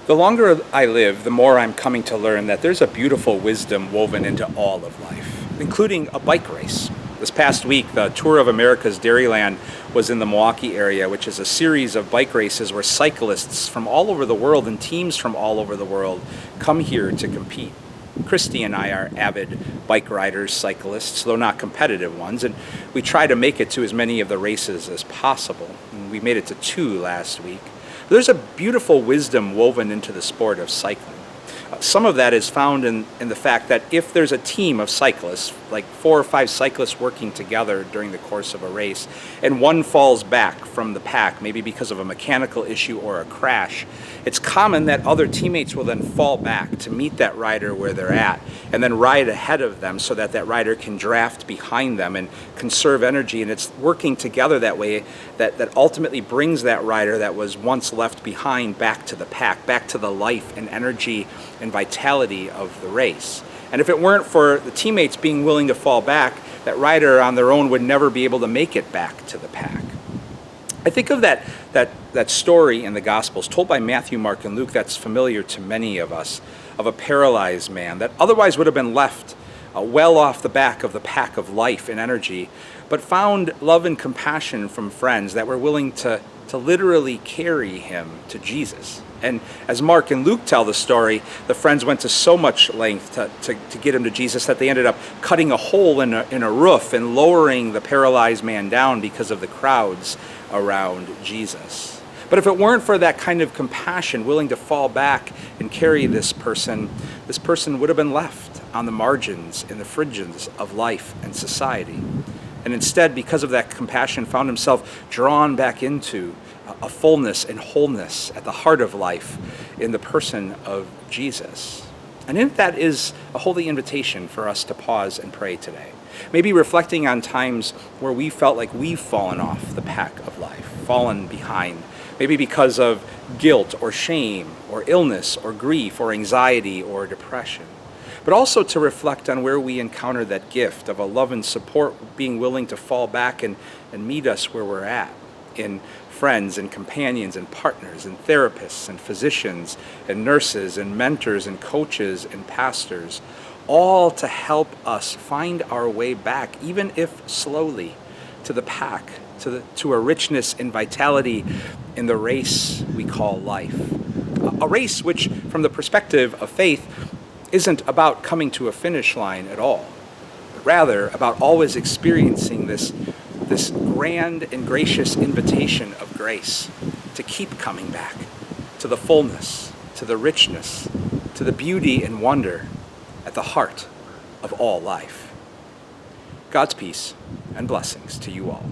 The longer I live, the more I'm coming to learn that there's a beautiful wisdom woven into all of life, including a bike race. This past week, the Tour of America's Dairyland was in the Milwaukee area, which is a series of bike races where cyclists from all over the world and teams from all over the world come here to compete. Christy and I are avid bike riders, cyclists, though not competitive ones, and we try to make it to as many of the races as possible. And we made it to 2 last week. There's a beautiful wisdom woven into the sport of cycling. Some of that is found in the fact that if there's a team of cyclists, like 4 or 5 cyclists working together during the course of a race, and one falls back from the pack, maybe because of a mechanical issue or a crash, it's common that other teammates will then fall back to meet that rider where they're at, and then ride ahead of them so that that rider can draft behind them and conserve energy. And it's working together that way that ultimately brings that rider that was once left behind back to the pack, back to the life and energy and vitality of the race. And if it weren't for the teammates being willing to fall back, that rider on their own would never be able to make it back to the pack. I think of that story in the Gospels told by Matthew, Mark, and Luke that's familiar to many of us, of a paralyzed man that otherwise would have been left well off the back of the pack of life and energy, but found love and compassion from friends that were willing to literally carry him to Jesus. And as Mark and Luke tell the story, the friends went to so much length to get him to Jesus that they ended up cutting a hole in a roof and lowering the paralyzed man down because of the crowds around Jesus. But if it weren't for that kind of compassion, willing to fall back and carry this person would have been left on the margins, in the fringes of life and society. And instead, because of that compassion, found himself drawn back into a fullness and wholeness at the heart of life in the person of Jesus. And in that is a holy invitation for us to pause and pray today. Maybe reflecting on times where we felt like we've fallen off the pack of life, fallen behind, maybe because of guilt or shame or illness or grief or anxiety or depression. But also to reflect on where we encounter that gift of a love and support, being willing to fall back and meet us where we're at, in friends and companions and partners and therapists and physicians and nurses and mentors and coaches and pastors, all to help us find our way back, even if slowly, to the pack, to a richness and vitality in the race we call life. A race which, from the perspective of faith, isn't about coming to a finish line at all, but rather about always experiencing this grand and gracious invitation of grace to keep coming back to the fullness, to the richness, to the beauty and wonder at the heart of all life. God's peace and blessings to you all.